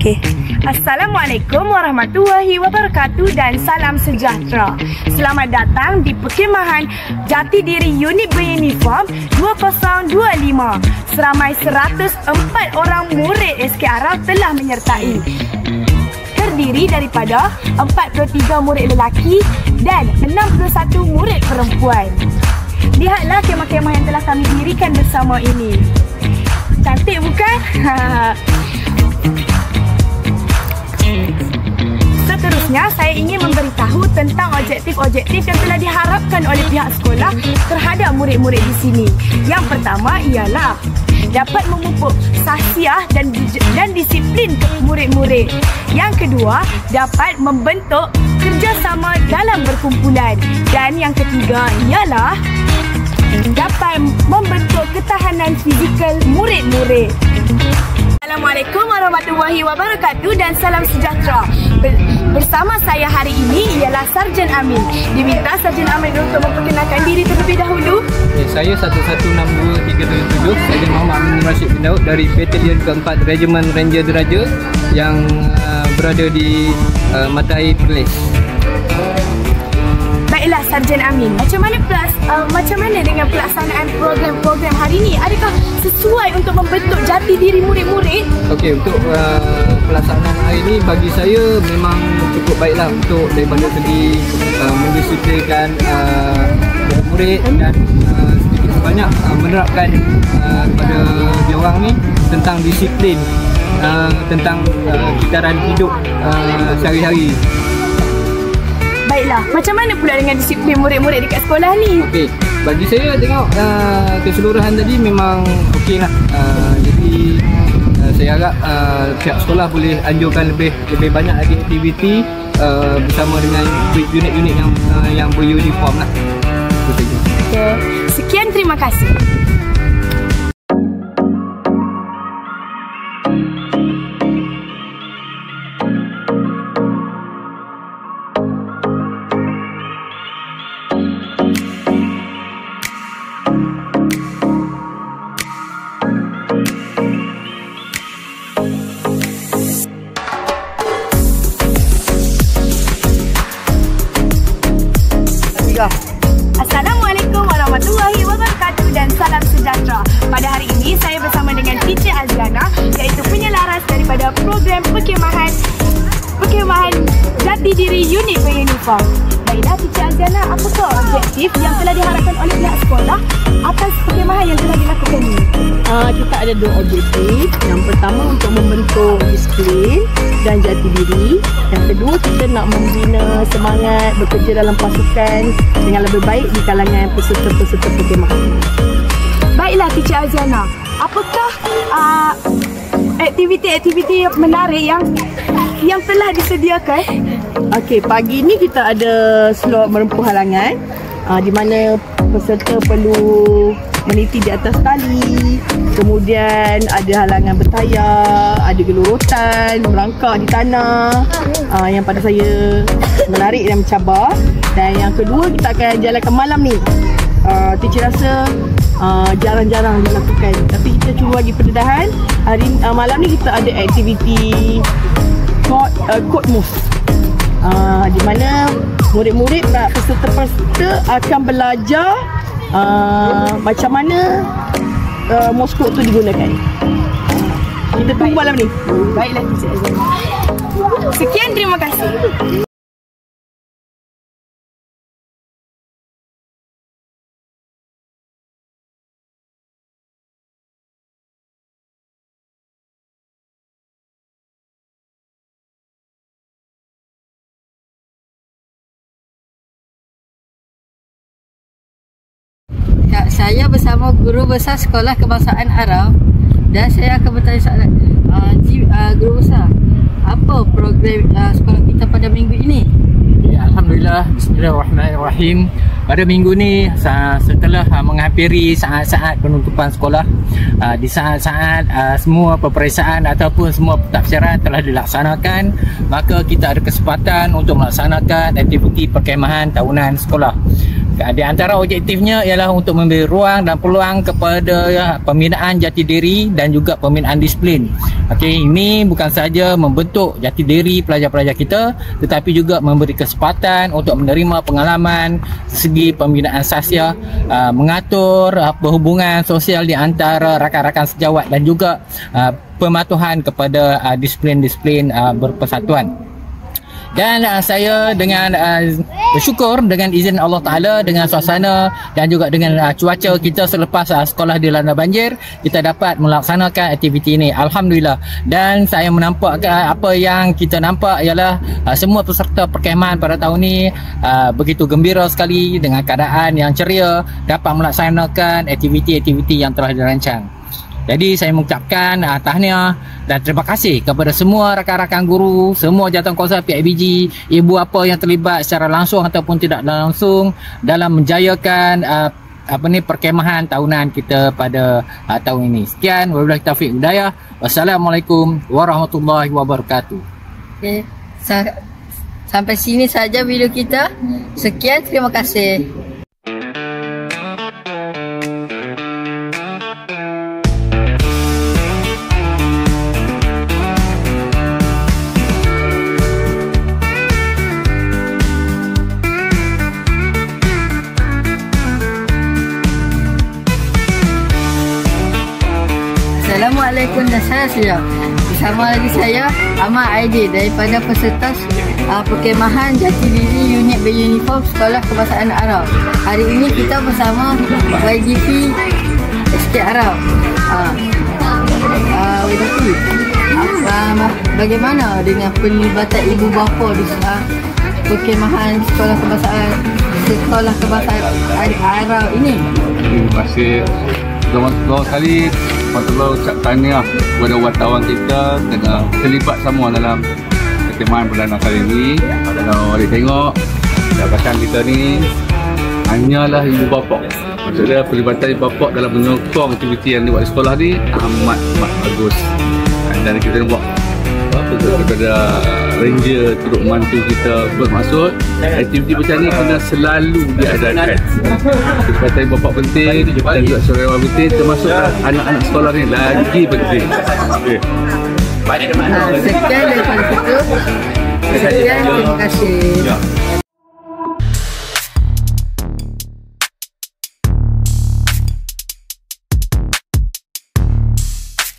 Okey. Assalamualaikum warahmatullahi wabarakatuh dan salam sejahtera. Selamat datang di Perkemahan Jati Diri Unit Beruniform 2025. Seramai 104 orang murid SKRL telah menyertai. Terdiri daripada 43 murid lelaki dan 61 murid perempuan. Lihatlah kemah-kemah yang telah kami dirikan bersama ini. Cantik bukan? Seterusnya, saya ingin memberitahu tentang objektif-objektif yang telah diharapkan oleh pihak sekolah terhadap murid-murid di sini. Yang pertama ialah dapat memupuk sahsiah dan disiplin murid-murid. Yang kedua, dapat membentuk kerjasama dalam berkumpulan. Dan yang ketiga ialah dapat membentuk ketahanan fizikal murid-murid. Assalamualaikum warahmatullahi wabarakatuh dan salam sejahtera. Bersama saya hari ini ialah Sarjan Amin. Diminta Sarjan Amin untuk memperkenalkan diri terlebih dahulu. Saya 116237, Sarjan Muhammad Amin Rashid bin Daud dari Batalion ke-4 Regimen Ranger Deraja yang berada di Mata Air Perlis. Baiklah Sarjan Amin, macam mana dengan pelaksanaan program-program hari ini? Adakah sesuai untuk membentuk jati diri murid-murid? Okey, untuk pelaksanaan hari ini bagi saya memang cukup baiklah untuk daripada segi mendisiplinkan murid dan sedikit sebanyak menerapkan kepada diorang ni tentang disiplin, tentang kitaran hidup sehari-hari. Baiklah, macam mana pula dengan disiplin murid-murid dekat sekolah ni? Okey, bagi saya tengok keseluruhan tadi memang okey lah. Jadi saya harap pihak sekolah boleh anjurkan lebih banyak lagi aktiviti bersama dengan unit-unit yang beruniform lah. Okey, sekian, terima kasih. Assalamualaikum warahmatullahi wabarakatuh dan salam sejahtera. Pada hari ini saya bersama dengan Teacher Aziana, iaitu penyelaras daripada program Perkemahan Jati Diri Unit Beruniform. Baiklah Teacher Aziana, apakah objektif yang telah diharapkan oleh pihak sekolah atas perkemahan yang telah dilakukan ini? Kita ada dua objektif. Yang pertama untuk membentuk disiplin dan jati diri. Yang kedua, kita nak membina semangat bekerja dalam pasukan dengan lebih baik di kalangan peserta-peserta perkemahan. Baiklah Teacher Aziana, apakah aktiviti-aktiviti menarik yang telah disediakan? Okey, pagi ni kita ada slot merempuh halangan di mana peserta perlu meniti di atas tali, kemudian ada halangan bertayar, ada gelurutan, merangkak di tanah, yang pada saya menarik dan mencabar. Dan yang kedua, kita akan jalankan malam ni. Teacher rasa jarang-jarang dilakukan, tapi kita cuba bagi pendedahan. Malam ni kita ada aktiviti code move, di mana murid-murid peserta-peserta akan belajar macam mana Morse code tu digunakan. Kita tunggu malam ni. Baiklah Teacher Aziana. Sekian, terima kasih. Saya bersama Guru Besar Sekolah Kebangsaan Arab dan saya akan bertanya soalan. Guru Besar, apa program sekolah kita pada minggu ini? Ya, Alhamdulillah, Bismillahirrahmanirrahim. Pada minggu ni setelah menghampiri saat-saat penutupan sekolah, di saat-saat semua peperiksaan ataupun semua pentafsiran telah dilaksanakan, maka kita ada kesempatan untuk melaksanakan aktiviti perkemahan tahunan sekolah. Di antara objektifnya ialah untuk memberi ruang dan peluang kepada pembinaan jati diri dan juga pembinaan disiplin. Okey, ini bukan sahaja membentuk jati diri pelajar-pelajar kita, tetapi juga memberi kesempatan untuk menerima pengalaman segi pembinaan sahsia, mengatur perhubungan sosial di antara rakan-rakan sejawat dan juga pematuhan kepada disiplin-disiplin berpersatuan. Dan saya dengan bersyukur dengan izin Allah Ta'ala, dengan suasana dan juga dengan cuaca kita selepas sekolah dilanda banjir, kita dapat melaksanakan aktiviti ini, Alhamdulillah. Dan saya menampakkan apa yang kita nampak ialah semua peserta perkhemahan pada tahun ini begitu gembira sekali dengan keadaan yang ceria, dapat melaksanakan aktiviti-aktiviti yang telah dirancang. Jadi saya mengucapkan tahniah dan terima kasih kepada semua rakan-rakan guru, semua jawatankuasa PIBG, ibu bapa yang terlibat secara langsung ataupun tidak langsung dalam menjayakan perkhemahan tahunan kita pada tahun ini. Sekian, wabillahi taufiq hidayah. Wassalamualaikum warahmatullahi wabarakatuh. Okay. Sampai sini saja video kita. Sekian, terima kasih. Assalamualaikum dan saya siap. Bersama lagi saya Ahmad Aidil daripada peserta perkhemahan jati diri unit beruniform Sekolah Kebangsaan Arab. Hari ini kita bersama YGP SK Arab. YGP, bagaimana dengan pelibatan ibu bapa di perkhemahan Sekolah Kebangsaan Arab ini? Terima kasih. Pertama kali Allah ucap tahniah kepada wartawan kita kena terlibat semua dalam perkhemahan perdana kali ini. Kalau boleh tengok jabatan kita ni hanyalah ibu bapa. Maksudnya pelibatan ibu bapa dalam menyokong aktiviti yang dibuat di sekolah ni amat bagus. Dan kita buat daripada ranger turut membantu kita bermaksud aktiviti macam ni kena selalu diadakan. Pelibatan ibu bapa penting dan juga saudara penting, termasuk anak-anak sekolah ni lagi penting. Okay. Sekian daripada kita. Sekian, terima kasih.